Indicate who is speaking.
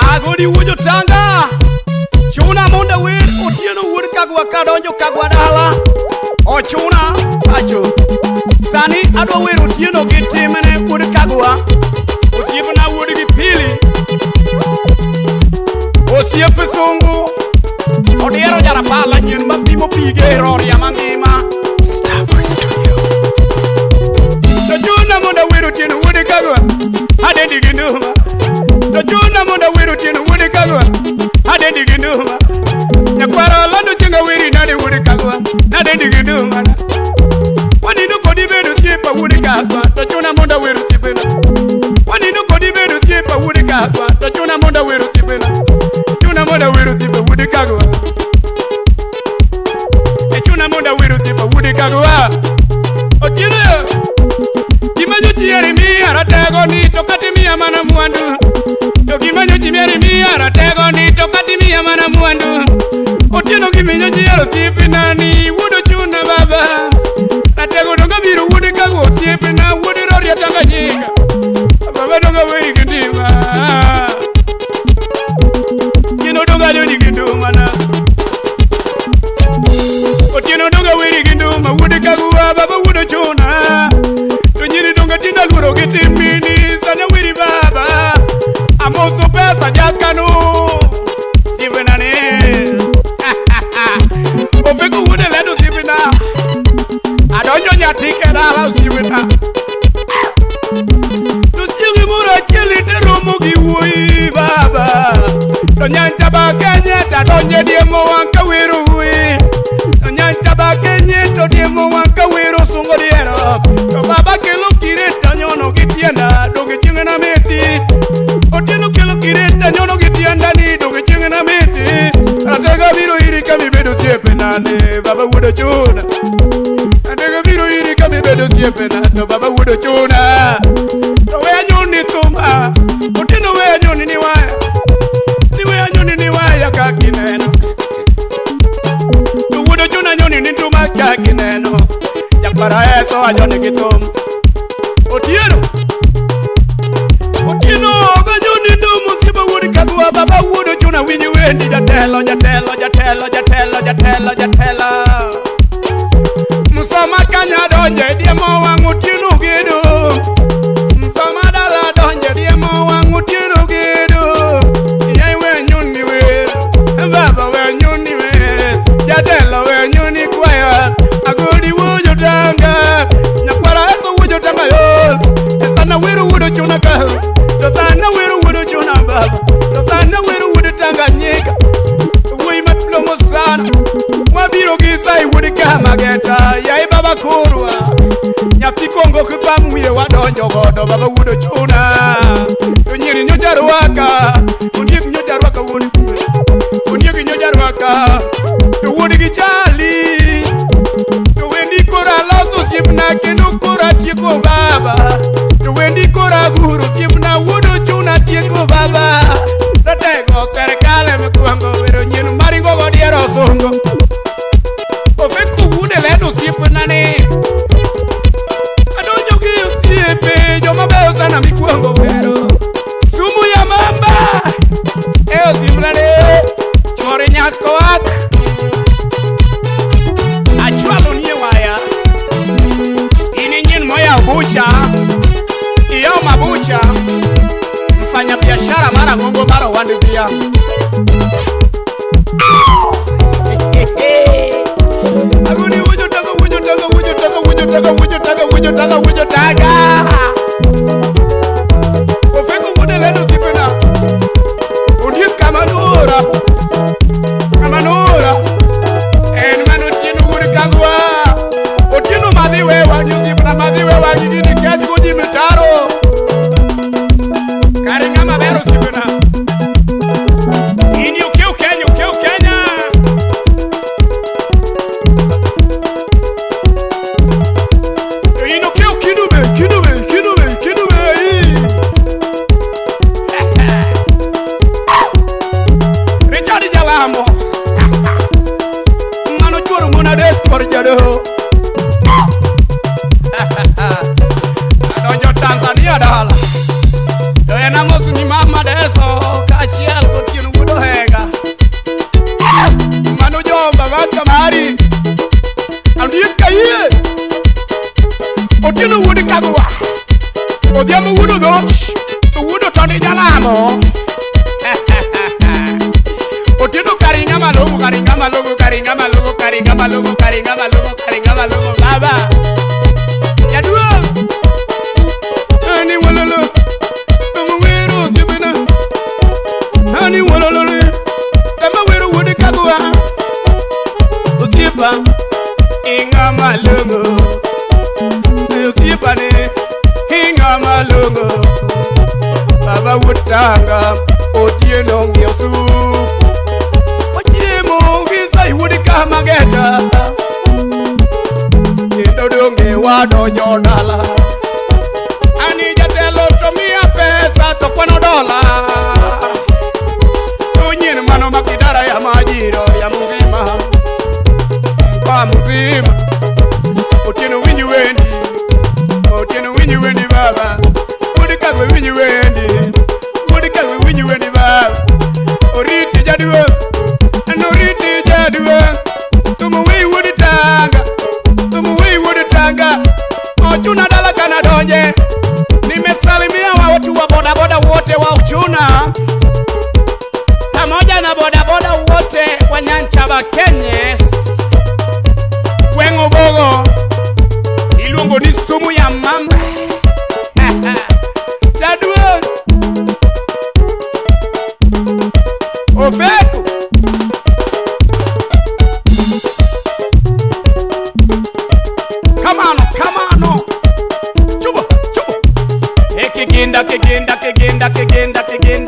Speaker 1: Agodi wujo tanga chuna monda wir otieno wuod kagwa kadonjo kagwa dala ochuna acho sani adwa wer otieno gi timne wuod kagwa osiepna wuod gi pili osiep sungu odiero jara pala nyen mapimo pige roria mangima Star Voice Studio to chuna monda wer otieno wuod kagwa adendi ginduma to chuna monda wer otieno wuod kagwa adendi ginduma nyakwara lando chenga wiri nade wuod kagwa nadendi ginduma wanindo kodi bedo siepa wuod kagwa to chuna monda wer osiepena wanindo kodi bedo siepa wuod kagwa to chuna monda wer osiepena chuna monda wer osiepa wuod kagwa chuna monda wer osiepa wuod kagwa otieno gimanyo chieri miya ratego ni to kati miya mana mwandu to gimanyo chieri miya ratego ni to kati miya mana mwandu otieno giminyo chiero osiepena ni wuod chuna baba ratego donga biro wuod kagwa osiepena wuod roria Tanganyika baba donga wei gindima kino donga joni gindumana otieno donga wei ginduma wuod kagwa baba wuod chuna to nyiri donga tinda luoro gitimini sana wiri baba amoso pesa jakanu sivenani ofeko wude ledo sivena adonjo nyatike dala sivena to singi mura cheli te romo gi wuyi baba to nyancha ba kenye ta donje diemo wanka wiru wuyi to nyancha ba kenye to diemo wanka wiru sungo diero to baba kelo kireta nyono gitienda donge chingena meti otieno kelo kireta nyono gitienda ni donge chingena meti atega biro iri kami bedo siepena baba wudo chuna atega biro iri kami bedo siepena to baba wudo chuna to we anyoni tuma otieno we anyoni ni waya ni we anyoni ni waya kakineno to wudo chuna nyoni ni tuma kakineno yakara eso anyoni gitum otieno ganyoni ndumu siba wuod kagwa baba wudo chuna winyi wendi jatelo musoma kanya donje diemo wang otieno gedo musoma dala donje diemo wang otieno gedo yai we nyoni we baba we nyoni we jatelo we nyoni kwaya agodi wujo tanga nyakwara eso wujo tanga yo sana wiru wudo chuna ka to sana wiru wudo chuna baba to sana wiru wudo Tanganyika wei maplomo sana wabiro gisai wudo kama geta yai baba kurwa nyathi kongo kipamuye wadonjo godo baba wudo chuna to nyiri nyojarwaka ondiek nyojarwaka wuod ondiek nyojarwaka to wuod gi chali to wendi kora loso siepna kendo kora tieko baba to wendi kora guro siepna wudo chuna tieko baba ratego serikale mekwango wero nyen maringo godiero songo ofeko wude ledo siepna ni adonjo gi osiepe joma beyo sana mikwango wero sumu ya mamba osiepna ni chori nyako ak achwalo nie waya ini nyin moya bucha iyo mabucha mfanya biashara mara gongo mara wandi bia aguni wujo taga ofeko wude lendo sipena odi kamanura en mano tieno wude kagwa otieno madhiwe wangi sipena madhiwe wangi gini kaji goji mitaro karinga mabero sipena ini ukeu Kenya ini ukeu kinube Richard Jalamo mano choro muna des por jado adonjo Tanzania dala to enamos ni mama deso Odi jalamo Otieno karinga malugu, karinga malugu, karinga malugu, karinga malugu, karinga malugu, karinga malugu, baba. Yaduo. Ani wololo. Sama wero sibena. Ani wololo. Sama wero wodi kagwa. Osipa. Inga malugu. Osipa ne. Inga malugu. Baba wutanga. Otieno ngiosu. Mageta Indo dunge wado nyodala Ani jatelo tomia pesa tokwano dola Unyin mano makidara ya majiro ya mzima Mpa mzima Otieno winyi wendi Otieno winyi wendi baba Udikagwe winyi wendi Udikagwe winyi wendi baba Oriti jaduwe Noriti jaduwe Ochuna dala kana donje. Nimesalimia watu wa boda boda wote wa Uchuna pamoja na boda boda wote wa Nyanchaba Kenya. Wengo bogo ilungo ni sumu ya mamba. Dadua Ofeku Kegenda